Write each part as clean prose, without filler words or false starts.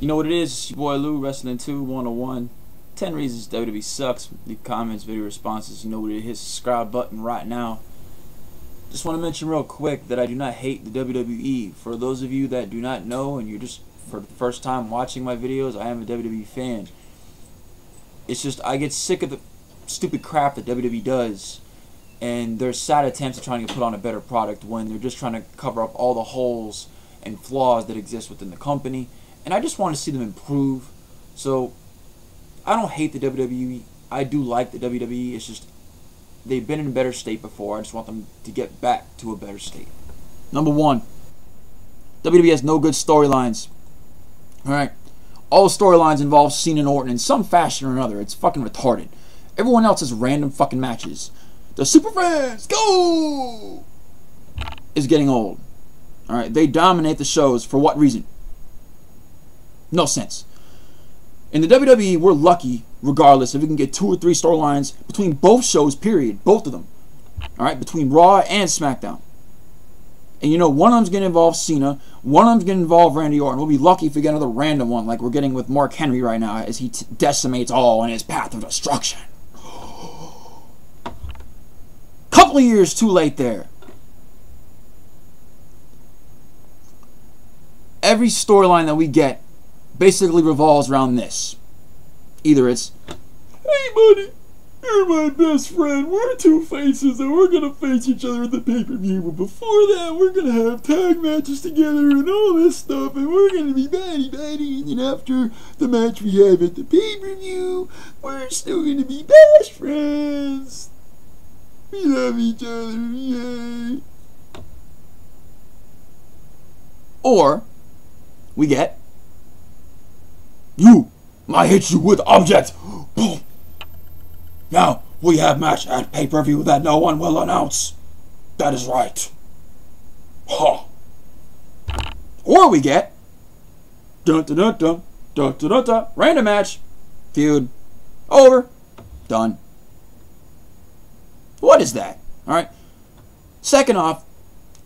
You know what it is? It's your boy Lou, Wrestling 2 101. 10 reasons WWE sucks. Leave comments, video responses. You know what it is? Hit the subscribe button right now. Just want to mention real quick that I do not hate the WWE. For those of you that do not know and you're just for the first time watching my videos, I am a WWE fan. It's just I get sick of the stupid crap that WWE does and their sad attempts at trying to put on a better product when they're just trying to cover up all the holes and flaws that exist within the company. And I just want to see them improve. So I don't hate the WWE. I do like the WWE. It's just they've been in a better state before. I just want them to get back to a better state. Number one, WWE has no good storylines. Alright? All the storylines involve Cena and Orton in some fashion or another. It's fucking retarded. Everyone else has random fucking matches. The Super Friends, go! Is getting old. Alright? They dominate the shows. For what reason? No sense. In the WWE, we're lucky, regardless, if we can get 2 or 3 storylines between both shows, period. Both of them. Alright? Between Raw and SmackDown. And you know, one of them's going to involve Cena. One of them's going to involve Randy Orton. We'll be lucky if we get another random one, like we're getting with Mark Henry right now, as he decimates all in his path of destruction. Couple of years too late there. Every storyline that we get basically revolves around this. Either it's, hey buddy, you're my best friend, we're 2 faces and we're gonna face each other at the pay-per-view, but before that we're gonna have tag matches together and all this stuff, and we're gonna be baddie, and then after the match we have at the pay-per-view, we're still gonna be best friends. We love each other, yay. Or we get, I hit you with object. Boom. Now we have match at pay-per-view that no one will announce. That is right. Ha. Or we get dun dun dun dun dun dun dun, dun. Random match. Feud. Over. Done. What is that? Alright. Second off,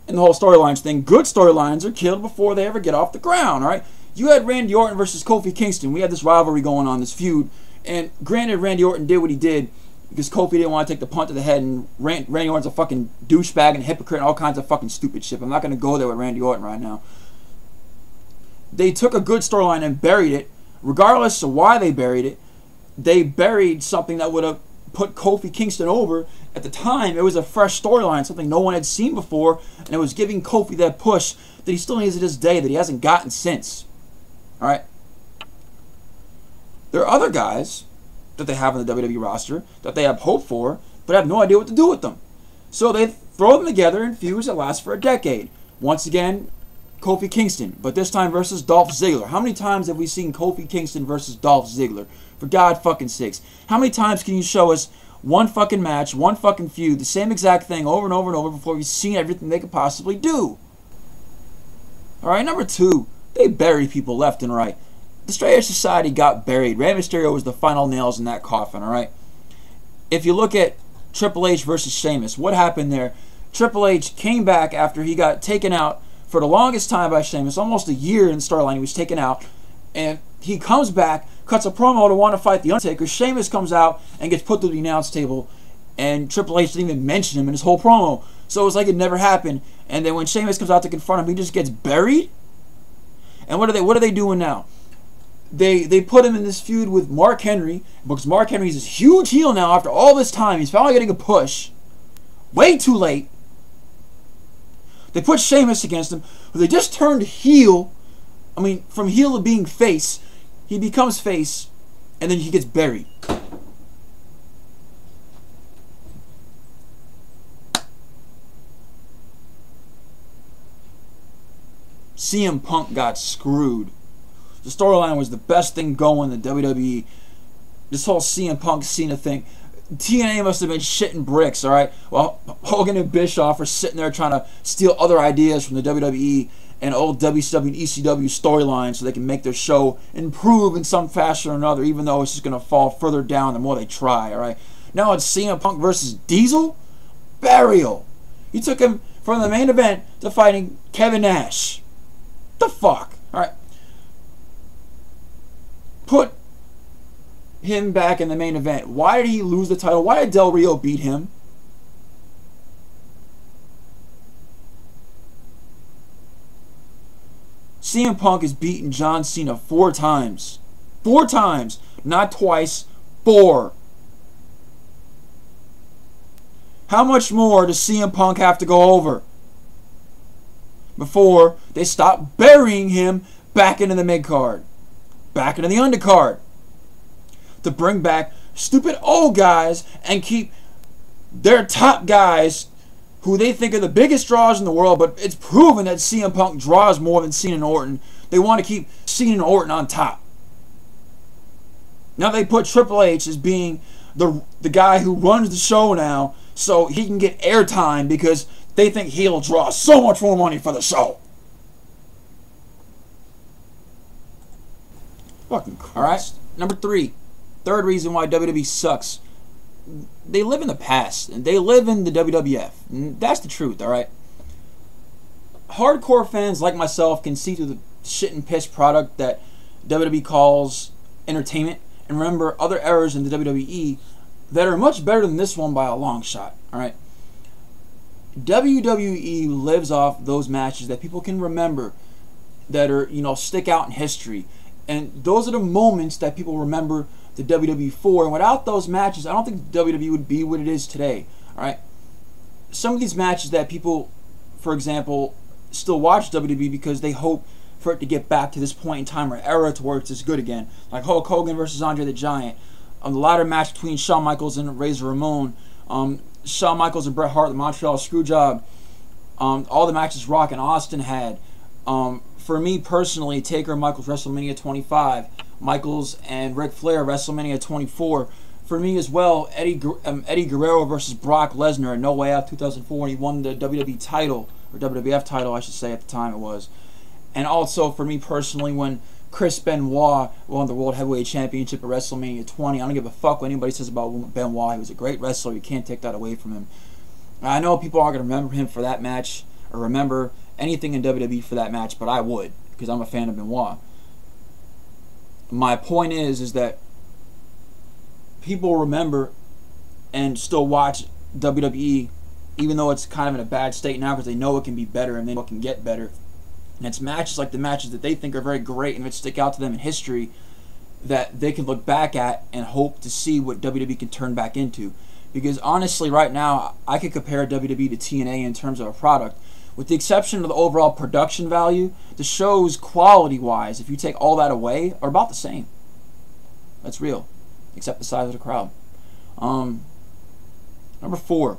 in the whole storylines thing, good storylines are killed before they ever get off the ground, alright? You had Randy Orton versus Kofi Kingston. We had this rivalry going on, this feud. And granted, Randy Orton did what he did because Kofi didn't want to take the punt to the head, and Randy Orton's a fucking douchebag and hypocrite and all kinds of fucking stupid shit. I'm not going to go there with Randy Orton right now. They took a good storyline and buried it. Regardless of why they buried it, they buried something that would have put Kofi Kingston over. At the time, it was a fresh storyline, something no one had seen before, and it was giving Kofi that push that he still needs to this day, that he hasn't gotten since. Alright? There are other guys that they have on the WWE roster that they have hope for, but have no idea what to do with them. So they throw them together in feuds that last for a decade. Once again, Kofi Kingston, but this time versus Dolph Ziggler. How many times have we seen Kofi Kingston versus Dolph Ziggler? For God fucking sakes. How many times can you show us one fucking match, one fucking feud, the same exact thing over and over and over before we've seen everything they could possibly do? Alright, number 2, they bury people left and right. The Straight Edge Society got buried. Rey Mysterio was the final nails in that coffin, alright? If you look at Triple H versus Sheamus, what happened there? Triple H came back after he got taken out for the longest time by Sheamus, almost a year in the storyline he was taken out, and he comes back, cuts a promo to want to fight The Undertaker. Sheamus comes out and gets put through the announce table, and Triple H didn't even mention him in his whole promo. So it was like it never happened. And then when Sheamus comes out to confront him, he just gets buried. And what are they doing now? They put him in this feud with Mark Henry, because Mark Henry's this huge heel now after all this time. He's finally getting a push. Way too late. They put Sheamus against him. They just turned heel. I mean, from heel to being face, he becomes face, and then he gets buried. CM Punk got screwed. The storyline was the best thing going in the WWE. This whole CM Punk Cena thing. TNA must have been shitting bricks, alright? While Hogan and Bischoff are sitting there trying to steal other ideas from the WWE and old WCW and ECW storylines so they can make their show improve in some fashion or another, even though it's just going to fall further down the more they try, alright? Now it's CM Punk versus Diesel? Burial. He took him from the main event to fighting Kevin Nash. The fuck? Alright. put him back in the main event? Why did he lose the title? Why did Del Rio beat him? CM Punk has beaten John Cena 4 times. 4 times. Not twice. 4. How much more does CM Punk have to go over before they stop burying him back into the mid-card, back into the undercard, to bring back stupid old guys and keep their top guys who they think are the biggest draws in the world, but it's proven that CM Punk draws more than Cena and Orton. They want to keep Cena and Orton on top. Now they put Triple H as being the guy who runs the show now, so he can get airtime because they think he'll draw so much more money for the show. Fucking Christ. Alright, number 3. Third reason why WWE sucks. They live in the past, and they live in the WWF. And that's the truth, alright? Hardcore fans like myself can see through the shit and piss product that WWE calls entertainment and remember other eras in the WWE that are much better than this one by a long shot, alright? WWE lives off those matches that people can remember that are, you know, stick out in history. And those are the moments that people remember the WWE for. And without those matches, I don't think WWE would be what it is today. Alright? Some of these matches that people, for example, still watch WWE because they hope for it to get back to this point in time or era to where it's as good again. Like Hulk Hogan versus Andre the Giant. The ladder match between Shawn Michaels and Razor Ramon. Shawn Michaels and Bret Hart, the Montreal Screwjob. All the matches Rock and Austin had. For me personally, Taker and Michaels WrestleMania 25, Michaels and Ric Flair WrestleMania 24. For me as well, Eddie Guerrero versus Brock Lesnar at No Way Out 2004 when he won the WWE title, or WWF title I should say at the time it was. And also for me personally when Chris Benoit won the World Heavyweight Championship at WrestleMania 20. I don't give a fuck what anybody says about Benoit. He was a great wrestler. You can't take that away from him. I know people aren't going to remember him for that match or remember anything in WWE for that match, but I would because I'm a fan of Benoit. My point is that people remember and still watch WWE even though it's kind of in a bad state now because they know it can be better and they know it can get better. And it's matches like the matches that they think are very great and that stick out to them in history that they can look back at and hope to see what WWE can turn back into. Because honestly, right now, I could compare WWE to TNA in terms of a product. With the exception of the overall production value, the shows quality-wise, if you take all that away, are about the same. That's real. Except the size of the crowd. Number 4.